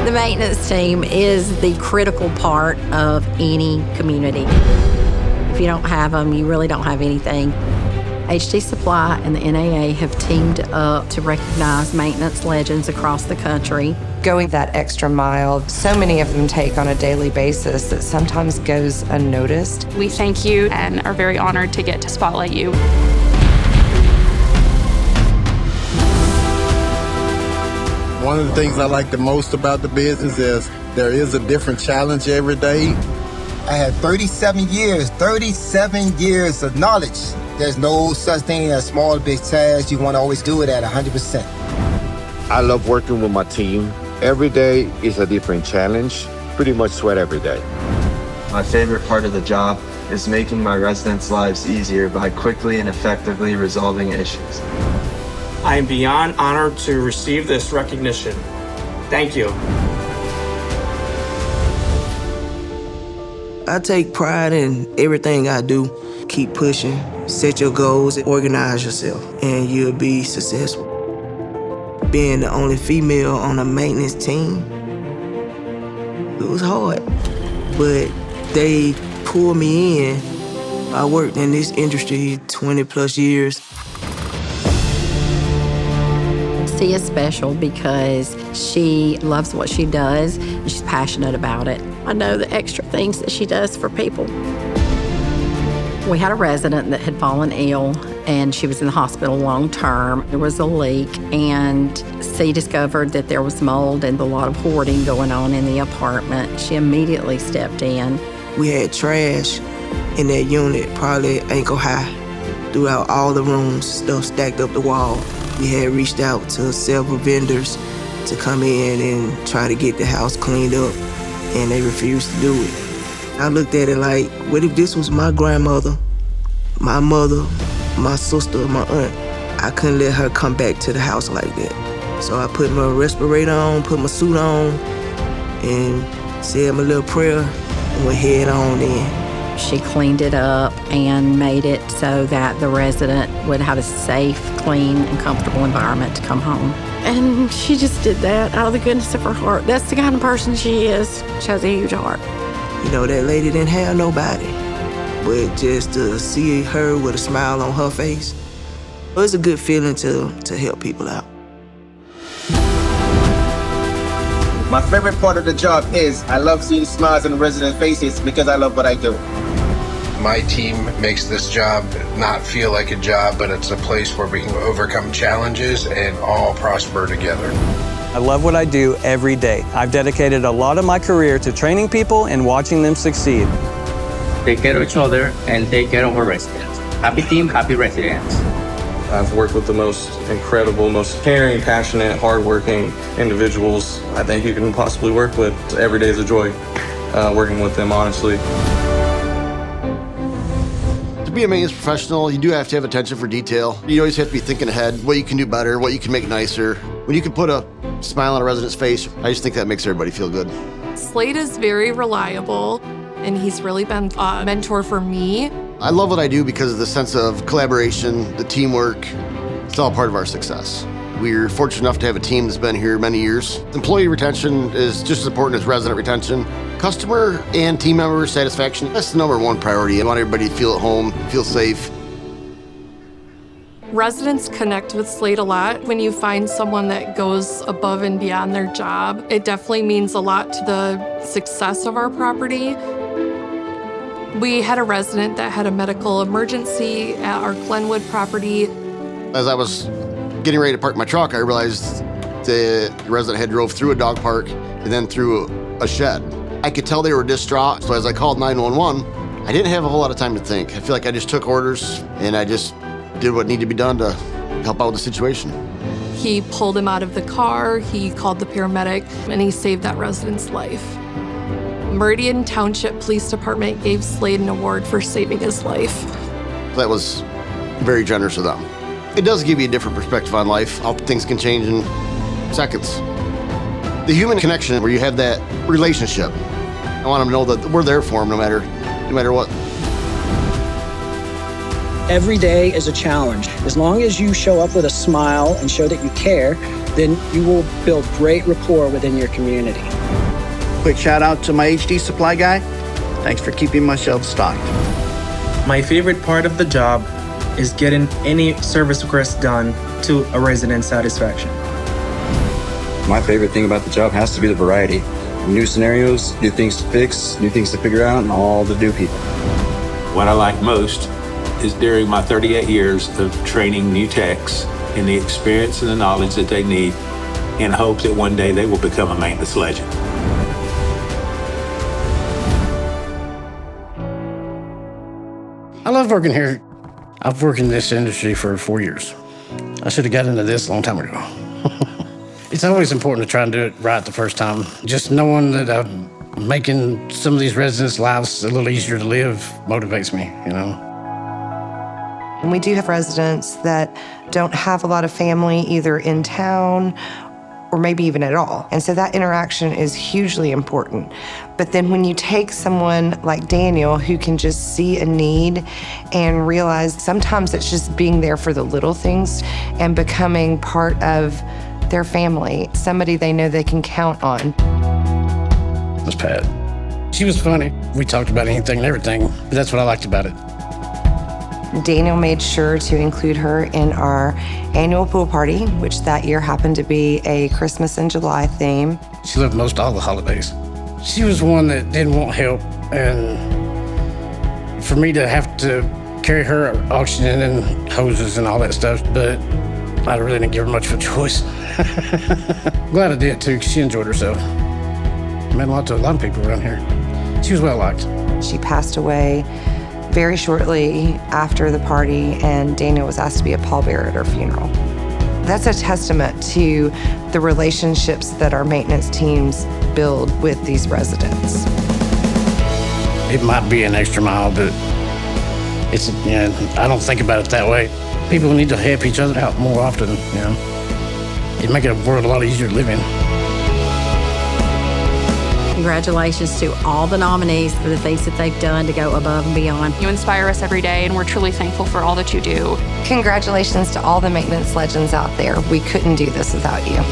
The maintenance team is the critical part of any community. If you don't have them, you really don't have anything. HD Supply and the NAA have teamed up to recognize maintenance legends across the country. Going that extra mile, so many of them take on a daily basis that sometimes goes unnoticed. We thank you and are very honored to get to spotlight you. One of the things I like the most about the business is there is a different challenge every day. I had 37 years of knowledge. There's no such thing as small, big task. You want to always do it at 100%. I love working with my team. Every day is a different challenge. Pretty much sweat every day. My favorite part of the job is making my residents' lives easier by quickly and effectively resolving issues. I am beyond honored to receive this recognition. Thank you. I take pride in everything I do. Keep pushing, set your goals, and organize yourself, and you'll be successful. Being the only female on a maintenance team, it was hard, but they pulled me in. I worked in this industry 20 plus years. Sia is special because she loves what she does and she's passionate about it. I know the extra things that she does for people. We had a resident that had fallen ill and she was in the hospital long term. There was a leak and Sia discovered that there was mold and a lot of hoarding going on in the apartment. She immediately stepped in. We had trash in that unit, probably ankle high, throughout all the rooms, stuff stacked up the wall. We had reached out to several vendors to come in and try to get the house cleaned up, and they refused to do it. I looked at it like, what if this was my grandmother, my mother, my sister, my aunt? I couldn't let her come back to the house like that. So I put my respirator on, put my suit on, and said my little prayer, and went head on in. She cleaned it up and made it so that the resident would have a safe, clean, and comfortable environment to come home. And she just did that out of the goodness of her heart. That's the kind of person she is. She has a huge heart. You know, that lady didn't have nobody, but just to see her with a smile on her face, it was a good feeling to help people out. My favorite part of the job is I love seeing smiles on the resident faces because I love what I do. My team makes this job not feel like a job, but it's a place where we can overcome challenges and all prosper together. I love what I do every day. I've dedicated a lot of my career to training people and watching them succeed. Take care of each other and take care of our residents. Happy team, happy residents. I've worked with the most incredible, most caring, passionate, hardworking individuals I think you can possibly work with. Every day is a joy working with them, honestly. To be a maintenance professional, you do have to have attention for detail. You always have to be thinking ahead, what you can do better, what you can make nicer. When you can put a smile on a resident's face, I just think that makes everybody feel good. Slade is very reliable, and he's really been a mentor for me. I love what I do because of the sense of collaboration, the teamwork. It's all part of our success. We're fortunate enough to have a team that's been here many years. Employee retention is just as important as resident retention. Customer and team member satisfaction, that's the #1 priority. I want everybody to feel at home, feel safe. Residents connect with Slade a lot. When you find someone that goes above and beyond their job, it definitely means a lot to the success of our property. We had a resident that had a medical emergency at our Glenwood property. As I was getting ready to park my truck, I realized the resident had drove through a dog park and then through a shed. I could tell they were distraught, so as I called 911, I didn't have a whole lot of time to think. I feel like I just took orders and I just did what needed to be done to help out with the situation. He pulled him out of the car, he called the paramedic, and he saved that resident's life. Meridian Township Police Department gave Slade an award for saving his life. That was very generous of them. It does give you a different perspective on life, how things can change in seconds. The human connection where you have that relationship. I want them to know that we're there for them no matter what. Every day is a challenge. As long as you show up with a smile and show that you care, then you will build great rapport within your community. Quick shout out to my HD supply guy. Thanks for keeping my shelves stocked. My favorite part of the job is getting any service request done to a resident's satisfaction. My favorite thing about the job has to be the variety. New scenarios, new things to fix, new things to figure out, and all the new people. What I like most is during my 38 years of training new techs and the experience and the knowledge that they need in hope that one day they will become a maintenance legend. I love working here. I've worked in this industry for 4 years. I should have got into this a long time ago. It's always important to try and do it right the first time. Just knowing that I'm making some of these residents' lives a little easier to live motivates me, you know. And we do have residents that don't have a lot of family either in town or maybe even at all. And so that interaction is hugely important. But then when you take someone like Daniel who can just see a need and realize sometimes it's just being there for the little things and becoming part of their family, somebody they know they can count on. That's Pat. She was funny. We talked about anything and everything, but that's what I liked about it. Daniel made sure to include her in our annual pool party, which that year happened to be a Christmas in July theme. She lived most all the holidays. She was one that didn't want help, and for me to have to carry her oxygen and hoses and all that stuff, but I really didn't give her much of a choice. Glad I did too, because she enjoyed herself. Meant a lot to a lot of people around here. She was well liked. She passed away very shortly after the party, and Daniel was asked to be a pallbearer at her funeral. That's a testament to the relationships that our maintenance teams build with these residents. It might be an extra mile, but it's, you know, I don't think about it that way. People need to help each other out more often, you know. It'd make the world a lot easier to live in. Congratulations to all the nominees for the things that they've done to go above and beyond. You inspire us every day, and we're truly thankful for all that you do. Congratulations to all the maintenance legends out there. We couldn't do this without you.